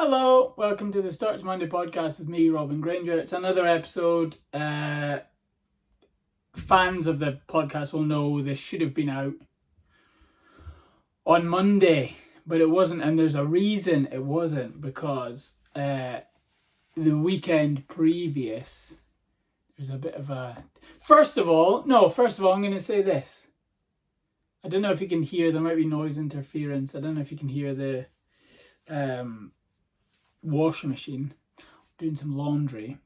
Hello, welcome to the Starts Monday podcast with me, Grainger. It's another episode. Fans of the podcast will know this should have been out on Monday, but it wasn't, and there's a reason it wasn't, because the weekend previous, there's a bit of a... First of all, I'm going to say this. I don't know if you can hear, there might be noise interference. I don't know if you can hear the... washing machine. I'm doing some laundry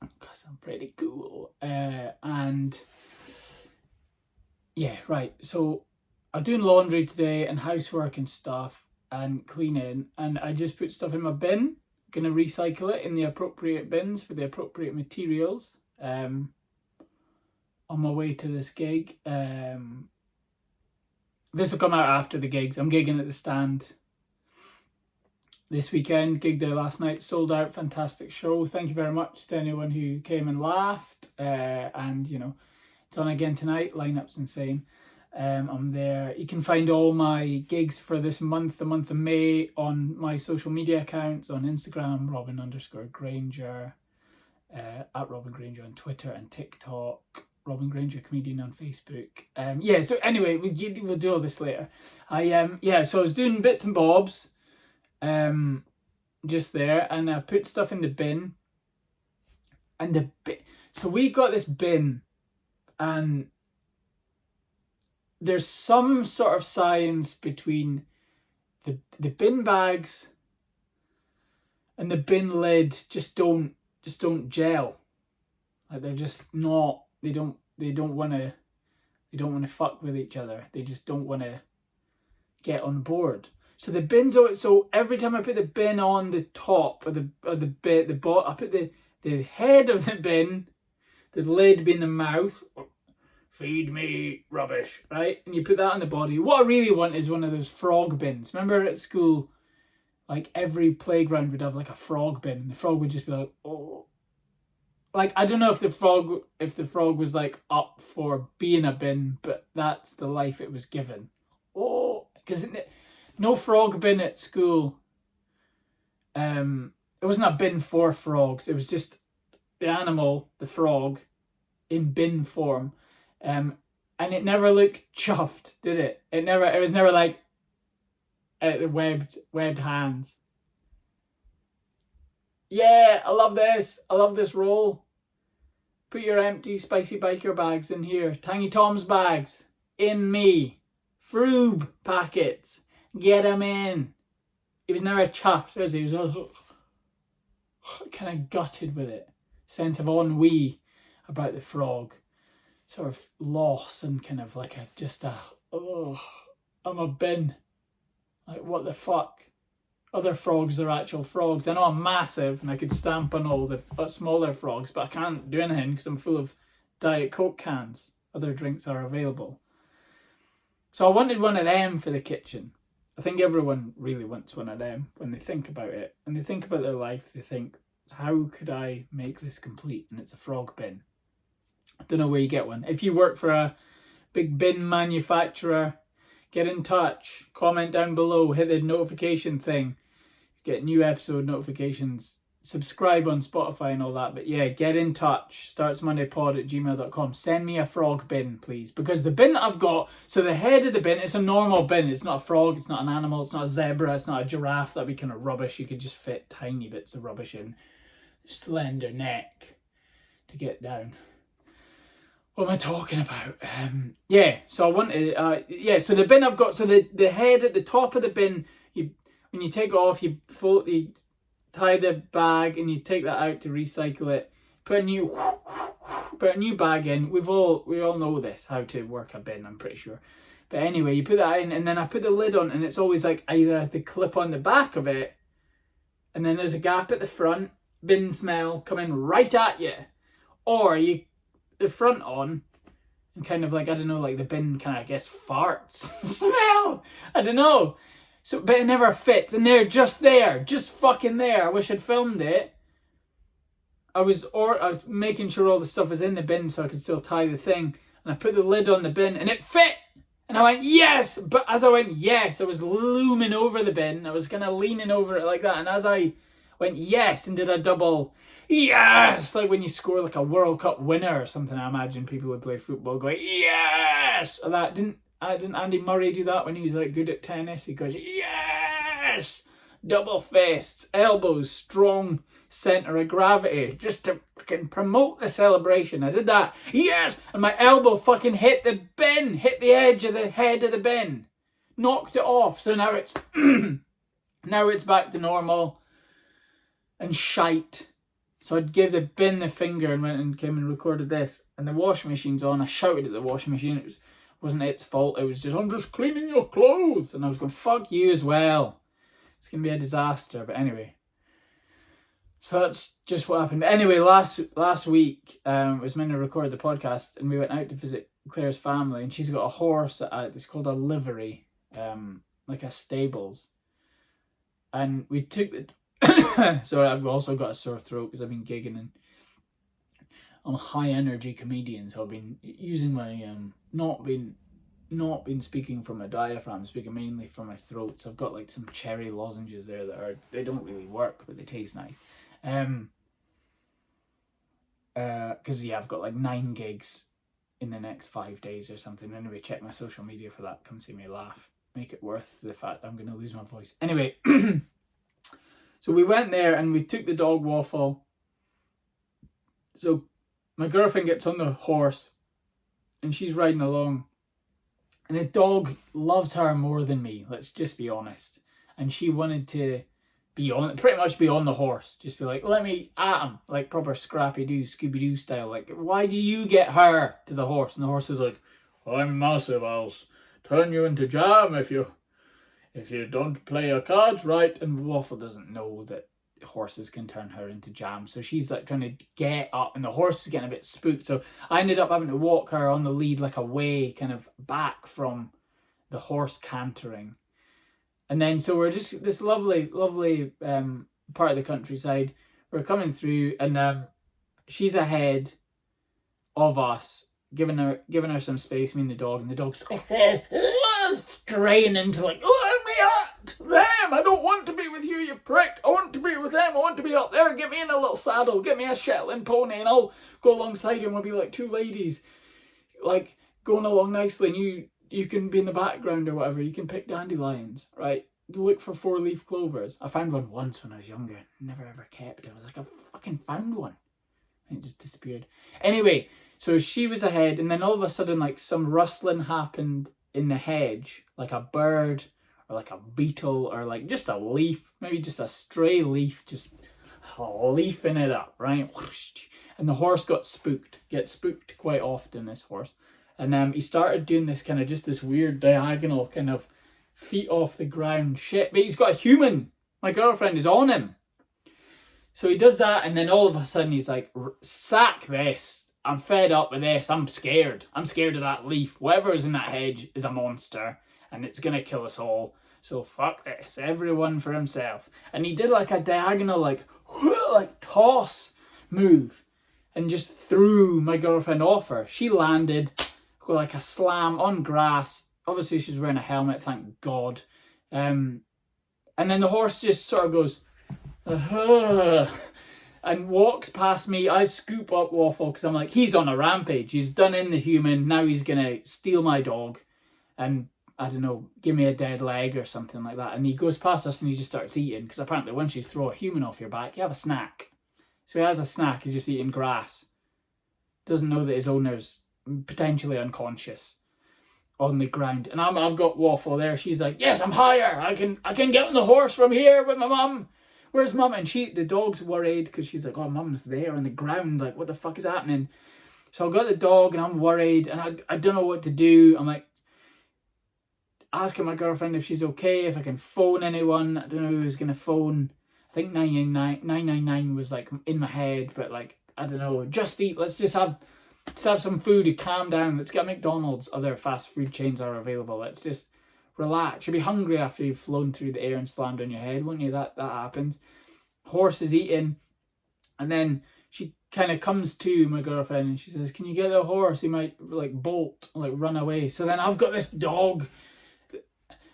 because I'm pretty cool, and yeah, right, so I'm doing laundry today and housework and stuff and cleaning, and I just put stuff in my bin. Gonna recycle it in the appropriate bins for the appropriate materials on my way to this gig. This will come out after the gigs. I'm gigging at the Stand this weekend, gigged there last night, sold out, fantastic show. Thank you very much to anyone who came and laughed, and you know, it's on again tonight. Lineup's insane. I'm there. You can find all my gigs for this month, the month of May, on my social media accounts on Instagram, Robin_Grainger, at Robin Grainger on Twitter and TikTok, Robin Grainger Comedian on Facebook. So anyway, we'll do all this later. So I was doing bits and bobs just there, and I put stuff in the bin, and so we got this bin, and there's some sort of science between the bin bags and the bin lid just don't gel. Like, they're just not, they don't want to fuck with each other. They just don't want to get on board. So the bins, so every time I put the bin on the top of the bottom, I put the head of the bin, the lid being the mouth, feed me rubbish, right? And you put that on the body. What I really want is one of those frog bins. Remember at school, like every playground would have like a frog bin, and the frog would just be like, oh. Like, I don't know if the frog was like up for being a bin, but that's the life it was given. Oh, because no frog bin at school. It wasn't a bin for frogs. It was just the animal, the frog, in bin form. And it never looked chuffed, did it? It was never like webbed hands. Yeah, I love this. I love this roll. Put your empty spicy biker bags in here. Tiny Tom's bags. In me. Froob packets. Get him in. He was never chuffed, was he? He was also kind of gutted with it. Sense of ennui about the frog. Sort of loss and kind of like I'm a bin. Like, what the fuck? Other frogs are actual frogs. I know I'm massive and I could stamp on all the smaller frogs, but I can't do anything because I'm full of Diet Coke cans. Other drinks are available. So I wanted one of them for the kitchen. I think everyone really wants one of them when they think about it. When they think about their life, they think, how could I make this complete? And it's a frog bin. I don't know where you get one. If you work for a big bin manufacturer, get in touch. Comment down below. Hit the notification thing. Get new episode notifications. Subscribe on Spotify and all that. But yeah, get in touch. startsmondaypod@gmail.com. Send me a frog bin, please. Because the bin that I've got, so the head of the bin, it's a normal bin. It's not a frog. It's not an animal. It's not a zebra. It's not a giraffe. That'd be kind of rubbish. You could just fit tiny bits of rubbish in. Slender neck to get down. What am I talking about? So I wanted, so the bin I've got, so the head at the top of the bin, when you take it off, you tie the bag and you take that out to recycle it. Put a new bag in. We all know this, how to work a bin, I'm pretty sure. But anyway, you put that in, and then I put the lid on, and it's always like either the clip on the back of it, and then there's a gap at the front, bin smell coming right at you, or you the front on and kind of like, I don't know, like the bin kind of, I guess, farts smell. I don't know. So, but it never fits, and they're just there, just fucking there. I wish I'd filmed it. I was making sure all the stuff was in the bin so I could still tie the thing, and I put the lid on the bin, and it fit. And I went, yes! But as I went, yes, I was looming over the bin. I was kind of leaning over it like that. And as I went, yes, and did a double, yes! Like when you score like a World Cup winner or something, I imagine people would play football going, yes! And that didn't Andy Murray do that when he was like good at tennis? He goes, yes! Double fists, elbows, strong centre of gravity, just to fucking promote the celebration. I did that, yes, and my elbow fucking hit the bin, hit the edge of the head of the bin, knocked it off. So now it's now it's back to normal and shite. So I'd give the bin the finger and went and came and recorded this, and the washing machine's on. I shouted at the washing machine. It wasn't its fault. It was just, I'm just cleaning your clothes, and I was going, fuck you as well. It's gonna be a disaster. But anyway. So that's just what happened. Anyway, last week, was meant to record the podcast, and we went out to visit Claire's family, and she's got a horse it's called a livery, like a stables. And we took the... so I've also got a sore throat because I've been gigging, and I'm a high energy comedian, so I've been using my, not been speaking from a diaphragm, speaking mainly from my throat. So I've got like some cherry lozenges there that they don't really work, but they taste nice. Because I've got like 9 gigs in the next 5 days or something. Anyway, check my social media for that. Come see me laugh. Make it worth the fact I'm going to lose my voice. Anyway, so we went there and we took the dog Waffle. So my girlfriend gets on the horse and she's riding along. And the dog loves her more than me, let's just be honest. And she wanted to pretty much be on the horse. Just be like, let me at him, like proper Scrappy-Doo, Scooby-Doo style. Like, why do you get her to the horse? And the horse is like, I'm massive, I'll turn you into jam if you don't play your cards right. And Waffle doesn't know that horses can turn her into jam. So she's like trying to get up, and the horse is getting a bit spooked. So I ended up having to walk her on the lead, like away, kind of back from the horse cantering. And then, so we're just this lovely part of the countryside. We're coming through, and she's ahead of us, giving her some space, me and the dog, and the dog's straining to like, let me at them. I don't want to be with you, you prick. I want to be with them. I want to be up there. Get me in a little saddle. Get me a Shetland pony, and I'll go alongside you, and we'll be like two ladies, like going along nicely, and you can be in the background or whatever. You can pick dandelions, right? Look for 4-leaf clovers. I found one once when I was younger. Never ever kept it. I was like, I fucking found one. And it just disappeared. Anyway, so she was ahead, and then all of a sudden, like, some rustling happened in the hedge. Like a bird, or like a beetle, or like just a leaf. Maybe just a stray leaf, just leafing it up, right? And the horse got spooked. Gets spooked quite often, this horse. And he started doing this kind of, just this weird diagonal kind of feet off the ground shit. But he's got a human. My girlfriend is on him. So he does that, and then all of a sudden he's like, sack this. I'm fed up with this. I'm scared. I'm scared of that leaf. Whatever's in that hedge is a monster, and it's going to kill us all. So fuck this. Everyone for himself. And he did like a diagonal, like toss move, and just threw my girlfriend off her. She landed with like a slam on grass. Obviously she's wearing a helmet, thank God. And then the horse just sort of goes, and walks past me. I scoop up Waffle because I'm like, he's on a rampage. He's done in the human. Now he's going to steal my dog and, I don't know, give me a dead leg or something like that. And he goes past us and he just starts eating, because apparently once you throw a human off your back, you have a snack. So he has a snack. He's just eating grass. Doesn't know that his owner's potentially unconscious on the ground. And I've got Waffle there. She's like, yes, I'm higher. I can get on the horse from here with my mum. Where's mum? And the dog's worried because she's like, oh, mum's there on the ground. Like, what the fuck is happening? So I've got the dog and I'm worried and I don't know what to do. I'm like, asking my girlfriend if she's okay, if I can phone anyone. I don't know who's going to phone. I think 999 was like in my head, but like, I don't know. Just eat. Let's have some food to calm down. Let's get McDonald's. Other fast food chains are available. Let's just relax. You'll be hungry after you've flown through the air and slammed on your head, won't you? That happens. Horse is eating. And then she kind of comes to my girlfriend and she says, "Can you get the horse? He might like bolt, like run away." So then I've got this dog,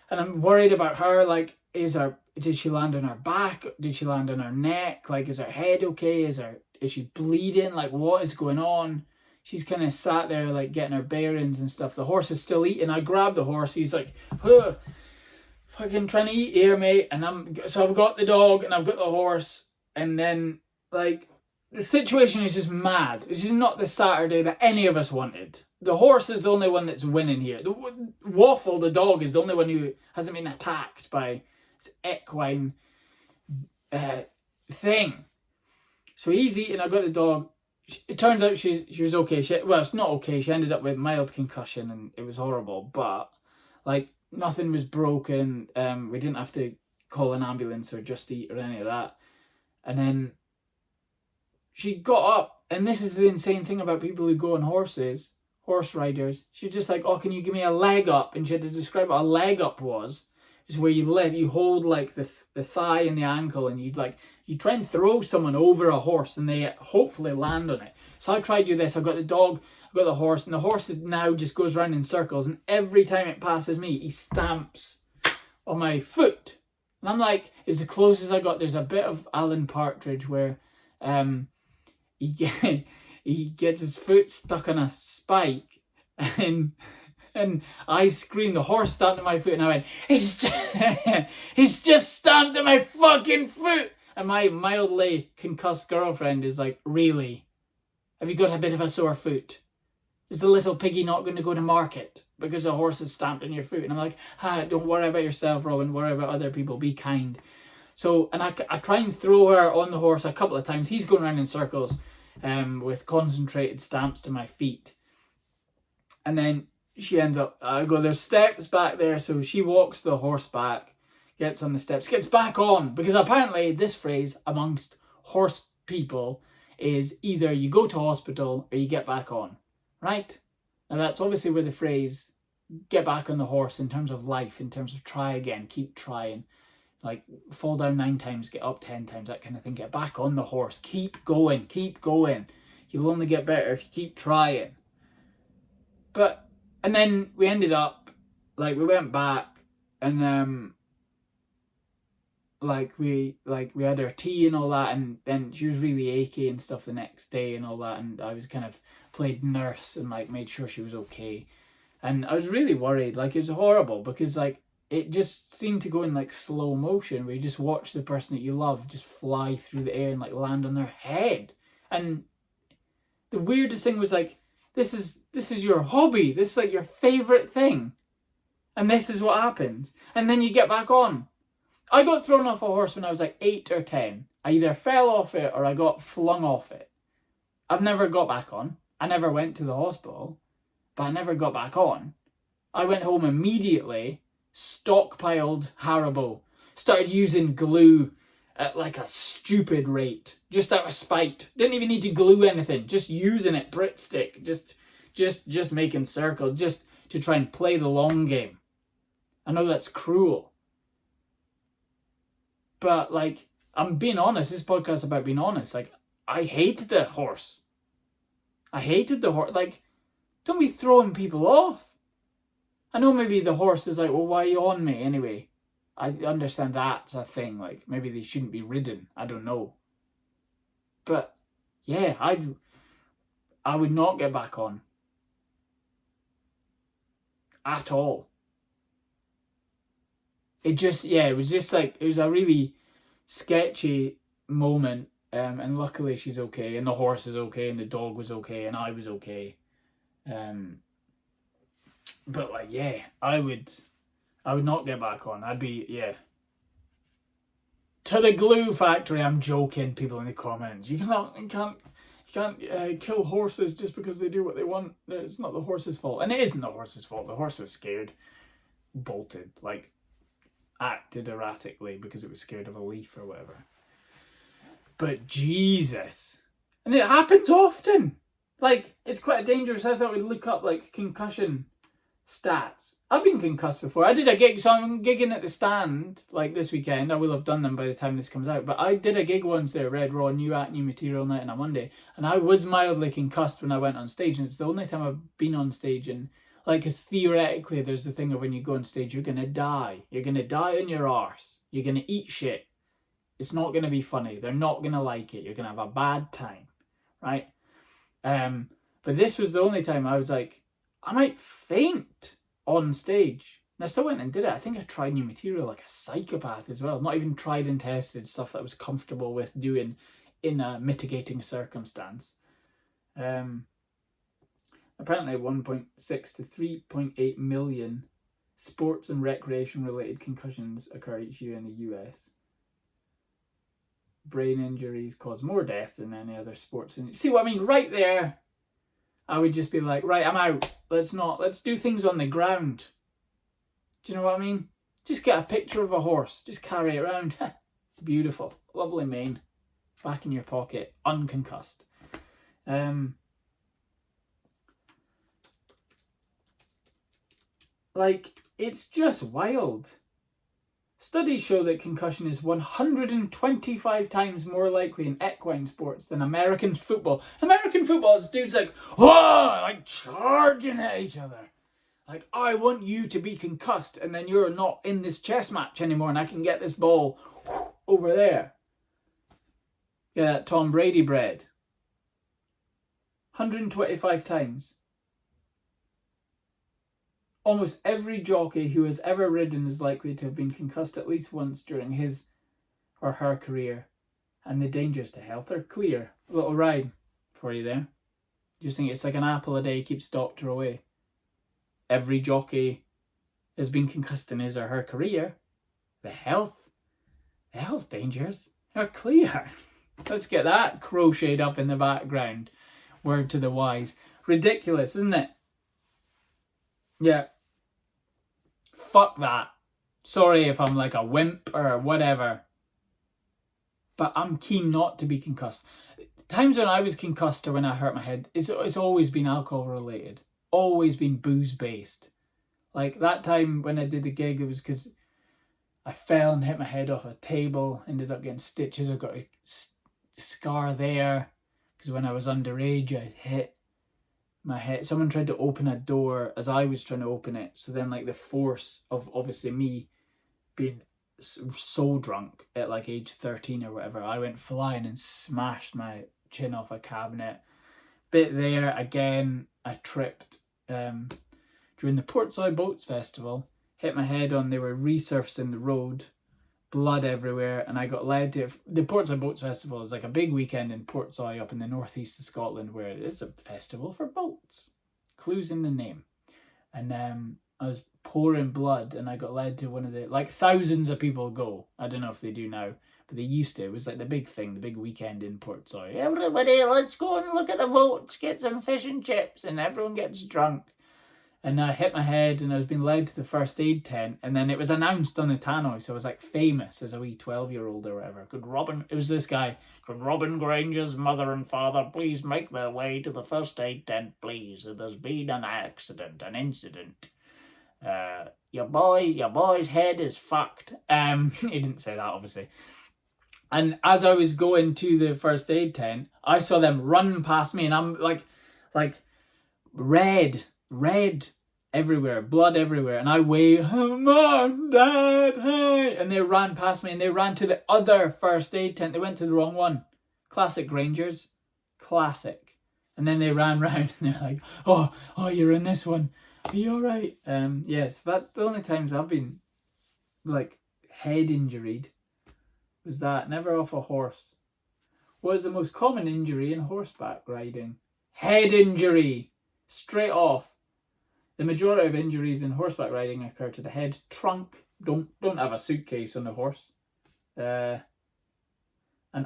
and I'm worried about her. Like, did she land on her back? Did she land on her neck? Like, is her head okay? Is she bleeding? Like, what is going on? She's kind of sat there, like, getting her bearings and stuff. The horse is still eating. I grab the horse. He's like, "Huh, fucking trying to eat here, mate." And I've got the dog and I've got the horse. And then, like, the situation is just mad. This is not the Saturday that any of us wanted. The horse is the only one that's winning here. Waffle, the dog, is the only one who hasn't been attacked by this equine thing. So he's eating. I got the dog. It turns out she was okay. It's not okay. She ended up with mild concussion and it was horrible. But, like, nothing was broken. We didn't have to call an ambulance or Just Eat or any of that. And then she got up, and this is the insane thing about people who go on horses, horse riders. She's just like, "Oh, can you give me a leg up?" And she had to describe what a leg up was. It's where you hold like the thigh and the ankle, and you try and throw someone over a horse, and they hopefully land on it. So I tried to do this. I've got the dog, I've got the horse, and the horse now just goes around in circles, and every time it passes me, he stamps on my foot. And I'm like, it's the closest I got. There's a bit of Alan Partridge where he gets his foot stuck on a spike, and I screamed. The horse stamped at my foot, and I went, he's just stamped at my fucking foot. And my mildly concussed girlfriend is like, "Really? Have you got a bit of a sore foot? Is the little piggy not going to go to market because a horse is stamped on your foot?" And I'm like, "Don't worry about yourself, Robin. Worry about other people. Be kind." So, and I try and throw her on the horse a couple of times. He's going around in circles with concentrated stamps to my feet. And then she ends up, there's steps back there. So she walks the horse back, gets on the steps, gets back on. Because apparently this phrase amongst horse people is either you go to hospital or you get back on, right? And that's obviously where the phrase get back on the horse in terms of life, in terms of try again, keep trying. Like, fall down 9 times, get up 10 times, that kind of thing. Get back on the horse. Keep going, keep going. You'll only get better if you keep trying. And then we ended up, like, we went back and, we had our tea and all that, and then she was really achy and stuff the next day and all that, and I was kind of played nurse and, like, made sure she was okay. And I was really worried. Like, it was horrible because, like, it just seemed to go in like slow motion where you just watch the person that you love just fly through the air and like land on their head. And the weirdest thing was like, this is your hobby. This is like your favorite thing. And this is what happens. And then you get back on. I got thrown off a horse when I was like 8 or 10. I either fell off it or I got flung off it. I've never got back on. I never went to the hospital, but I never got back on. I went home immediately, stockpiled Haribo, started using glue at like a stupid rate, just out of spite. Didn't even need to glue anything, just using it, Brit stick, just making circles, just to try and play the long game. I know that's cruel, but like, I'm being honest. This podcast is about being honest. Like, I hated the horse. Like, don't be throwing people off. I know maybe the horse is like, "Well, why are you on me anyway?" I understand that's a thing. Like, maybe they shouldn't be ridden. I don't know. But yeah, I would not get back on. At all. It was just like, it was a really sketchy moment. And luckily she's okay, and the horse is okay, and the dog was okay, and I was okay. But like, yeah, I would not get back on. I'd be, yeah. To the glue factory. I'm joking, people in the comments. You can't kill horses just because they do what they want. It's not the horse's fault. And it isn't the horse's fault. The horse was scared, bolted, like acted erratically because it was scared of a leaf or whatever. But Jesus. And it happens often. Like, it's quite dangerous. I thought we'd look up like concussion stats. I've been concussed before. I did a gig, so I'm gigging at the Stand like this weekend. I will have done them by the time this comes out. But I did a gig once there, Red Raw, new act, new material night on a Monday. And I was mildly concussed when I went on stage. And it's the only time I've been on stage. And like, because theoretically, there's the thing of when you go on stage, you're going to die. You're going to die on your arse. You're going to eat shit. It's not going to be funny. They're not going to like it. You're going to have a bad time. Right? But this was the only time I was like, I might faint on stage. And I still went and did it. I think I tried new material like a psychopath as well. Not even tried and tested stuff that I was comfortable with doing in a mitigating circumstance. Apparently 1.6 to 3.8 million sports and recreation related concussions occur each year in the US. Brain injuries cause more death than any other sports. And see what I mean? Right there, I would just be like, right, I'm out. Let's do things on the ground. Do you know what I mean? Just get a picture of a horse. Just carry it around. Beautiful. Lovely mane. Back in your pocket. Unconcussed. Like, it's just wild. Studies show that concussion is 125 times more likely in equine sports than American football. American football, it's dudes like, oh, like charging at each other. Like, I want you to be concussed and then you're not in this chess match anymore and I can get this ball over there. Get that Tom Brady bread. 125 times. Almost every jockey who has ever ridden is likely to have been concussed at least once during his or her career. And the dangers to health are clear. A little rhyme for you there. Just think it's like an apple a day keeps doctor away. Every jockey has been concussed in his or her career. The health dangers are clear. Let's get that crocheted up in the background. Word to the wise. Ridiculous, isn't it? Yeah. Fuck that. Sorry if I'm like a wimp or whatever. But I'm keen not to be concussed. Times when I was concussed or when I hurt my head, it's always been alcohol related. Always been booze based. Like that time when I did the gig, it was because I fell and hit my head off a table. Ended up getting stitches. I got a scar there. Because when I was underage, I hit my head. Someone tried to open a door as I was trying to open it. So then like the force of obviously me being so drunk at like age 13 or whatever, I went flying and smashed my chin off a cabinet. Bit there again, I tripped during the Portsoy Boats Festival, hit my head on, they were resurfacing the road, blood everywhere, and I got led to the Portsoy Boats Festival is like a big weekend in Portsoy up in the northeast of Scotland where it's a festival for boats. Clues in the name. And I was pouring blood and I got led to one of the, like thousands of people go. I don't know if they do now, but they used to. It was like the big thing, the big weekend in Portsoy. Everybody, let's go and look at the boats, get some fish and chips, and everyone gets drunk. And I hit my head and I was being led to the first aid tent. And then it was announced on the tannoy. So I was like famous as a wee 12-year-old or whatever. It was this guy. Could Robin Grainger's mother and father please make their way to the first aid tent, please? There's been an accident, an incident. Your boy's head is fucked. He didn't say that, obviously. And as I was going to the first aid tent, I saw them run past me and I'm like red everywhere, blood everywhere, and I waved, Mom, Dad, hey, and they ran past me and they ran to the other first aid tent. They went to the wrong one. Classic Graingers, classic. And then they ran round and they're like, oh, you're in this one. Are you all right? Yes, that's the only times I've been like head injured. Was that never off a horse? What is the most common injury in horseback riding? Head injury, straight off. The majority of injuries in horseback riding occur to the head, trunk. Don't have a suitcase on the horse. And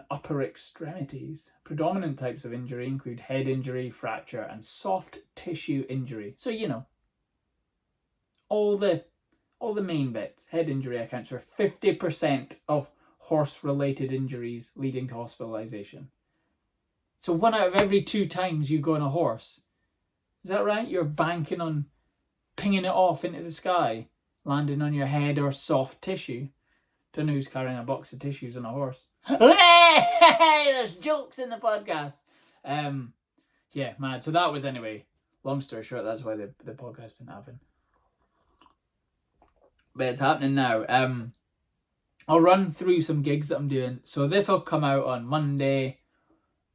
upper extremities. Predominant types of injury include head injury, fracture, and soft tissue injury. So you know, all the main bits. Head injury accounts for 50% of horse-related injuries leading to hospitalisation. So 1 out of every 2 times you go on a horse, is that right? You're banking on pinging it off into the sky, landing on your head or soft tissue. Don't know who's carrying a box of tissues on a horse. There's jokes in the podcast. Yeah, mad. So that was, anyway, long story short, that's why the podcast didn't happen. But it's happening now. I'll run through some gigs that I'm doing. So this will come out on Monday.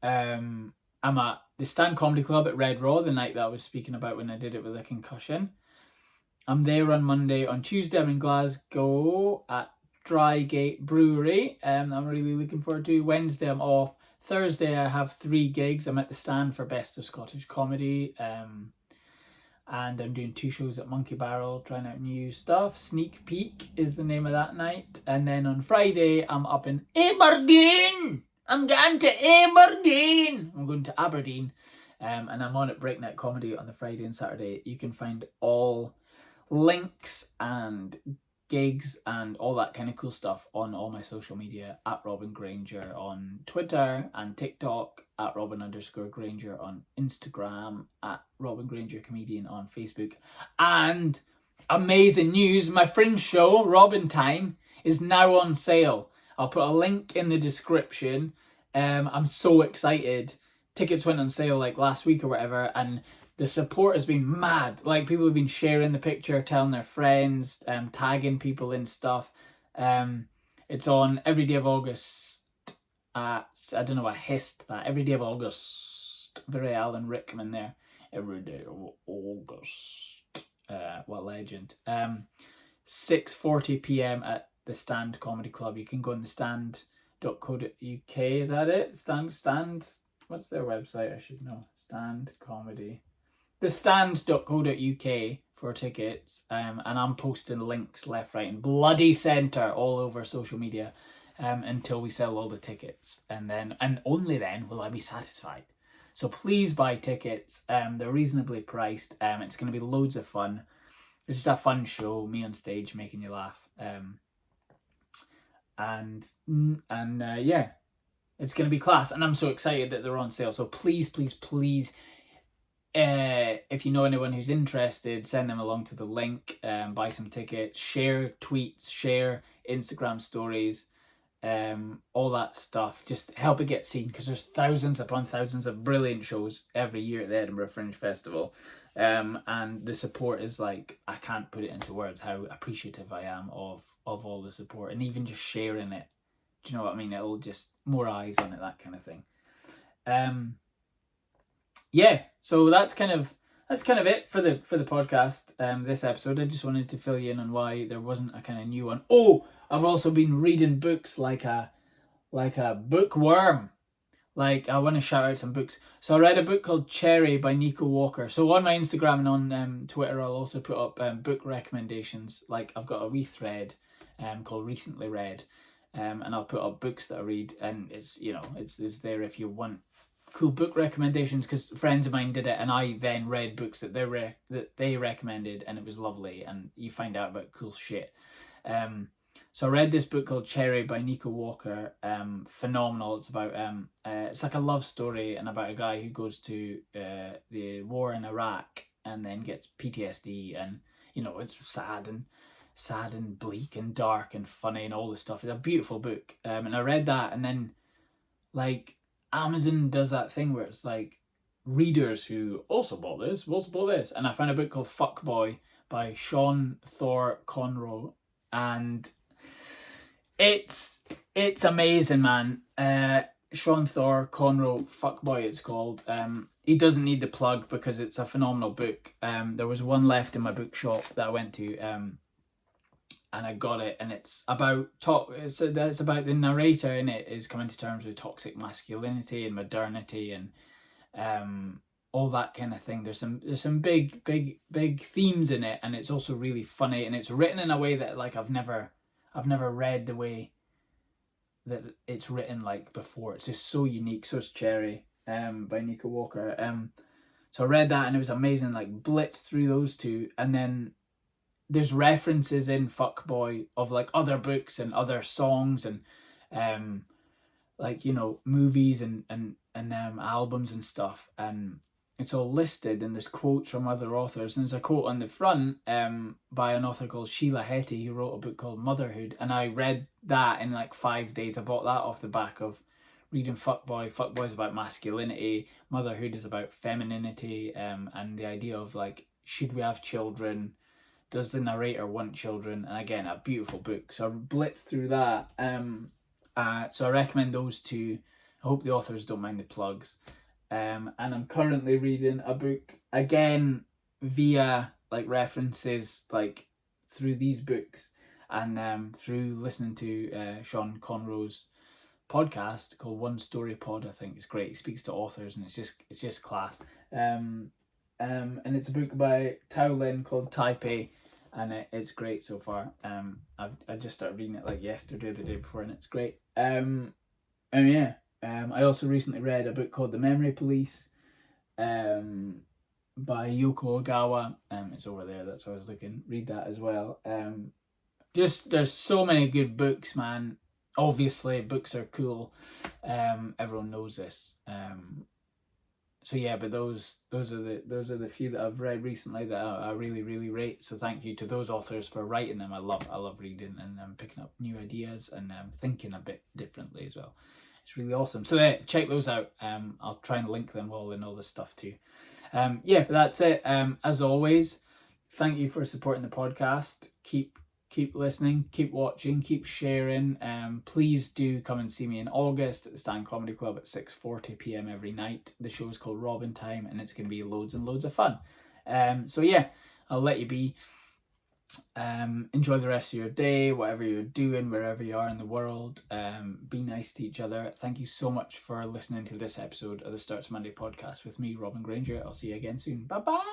I'm at the Stand Comedy Club at Red Raw, the night that I was speaking about when I did it with a concussion. I'm there on Monday. On Tuesday, I'm in Glasgow at Drygate Brewery. I'm really looking forward to. Wednesday, I'm off. Thursday, I have 3 gigs. I'm at the Stand for Best of Scottish Comedy. And I'm doing 2 shows at Monkey Barrel, trying out new stuff. Sneak Peek is the name of that night. And then on Friday, I'm up in Aberdeen. I'm going to Aberdeen. I'm going to Aberdeen. And I'm on at Breakneck Comedy on the Friday and Saturday. You can find all links and gigs and all that kind of cool stuff on all my social media at Robin Grainger on Twitter and TikTok, at Robin_Grainger on Instagram, at Robin Grainger Comedian on Facebook. And amazing news, my Fringe show, Robin Time, is now on sale. I'll put a link in the description. I'm so excited. Tickets went on sale like last week or whatever, and the support has been mad. Like, people have been sharing the picture, telling their friends, tagging people in stuff. It's on every day of August at, I don't know, I hissed that. Every day of August. Very Alan Rickman there. Every day of August. What legend. 6:40 p.m. at the Stand Comedy Club. You can go on the stand.co.uk. Is that it? Stand. What's their website? I should know. Stand Comedy. thestand.co.uk for tickets, and I'm posting links left, right, and bloody centre all over social media until we sell all the tickets, and only then will I be satisfied. So please buy tickets. They're reasonably priced. It's going to be loads of fun. It's just a fun show, me on stage making you laugh, yeah, it's going to be class, and I'm so excited that they're on sale. So please, please, please, if you know anyone who's interested, send them along to the link, buy some tickets, share tweets, share Instagram stories, all that stuff. Just help it get seen, because there's thousands upon thousands of brilliant shows every year at the Edinburgh Fringe Festival, and the support is like, I can't put it into words how appreciative I am of all the support, and even just sharing it. Do you know what I mean? It'll just, more eyes on it, that kind of thing. Yeah, so that's kind of it for the podcast. This episode, I just wanted to fill you in on why there wasn't a kind of new one. Oh, I've also been reading books like a bookworm. Like, I want to shout out some books. So I read a book called Cherry by Nico Walker. So on my Instagram and on Twitter, I'll also put up book recommendations. Like, I've got a wee thread called Recently Read, and I'll put up books that I read, and it's, you know, it's there if you want cool book recommendations, because friends of mine did it, and I then read books that they recommended, and it was lovely, and you find out about cool shit. So I read this book called Cherry by Nico Walker. Phenomenal. It's about it's like a love story, and about a guy who goes to the war in Iraq and then gets PTSD, and you know, it's sad and bleak and dark and funny and all this stuff. It's a beautiful book. And I read that, and then like Amazon does that thing where it's like readers who also bought this, and I found a book called Fuckboy by Sean Thor Conroe, and it's amazing, man. Sean Thor Conroe, Fuckboy it's called. He doesn't need the plug because it's a phenomenal book. There was one left in my bookshop that I went to, and I got it, and it's about it's about the narrator in it is coming to terms with toxic masculinity and modernity and all that kind of thing. There's some big themes in it, and it's also really funny, and it's written in a way that like I've never read the way that it's written like before. It's just so unique. So it's Cherry by Nico Walker. So I read that, and it was amazing. Like, blitzed through those two, and then there's references in Fuckboy of like other books and other songs and like, you know, movies and albums and stuff, and it's all listed, and there's quotes from other authors, and there's a quote on the front by an author called Sheila Heti, who wrote a book called Motherhood, and I read that in like 5 days. I bought that off the back of reading Fuckboy. Fuckboy's about masculinity, Motherhood is about femininity, and the idea of like, should we have children? Does the narrator want children? And again, a beautiful book. So I blitzed through that. So I recommend those two. I hope the authors don't mind the plugs. And I'm currently reading a book, again, via like references, like through these books, and through listening to Sean Conroe's podcast called One Story Pod. I think it's great. He speaks to authors, and it's just class. And it's a book by Tao Lin called Taipei, and it's great so far. I just started reading it like yesterday or the day before, and it's great. I also recently read a book called The Memory Police by Yoko Ogawa. It's over there, that's why I was looking. Read that as well. There's so many good books, man. Obviously, books are cool. Everyone knows this. So yeah, but those are the few that I've read recently that I really, really rate. So thank you to those authors for writing them. I love reading and picking up new ideas and thinking a bit differently as well. It's really awesome. So check those out. I'll try and link them all in all this stuff too. But that's it. As always, thank you for supporting the podcast. Keep listening, keep watching, keep sharing. Please do come and see me in August at the Stand Comedy Club at 6:40 p.m. every night. The show is called Robin Time, and it's going to be loads and loads of fun. I'll let you be. Enjoy the rest of your day, whatever you're doing, wherever you are in the world. Be nice to each other. Thank you so much for listening to this episode of the Starts Monday podcast with me, Robin Grainger. I'll see you again soon. Bye bye.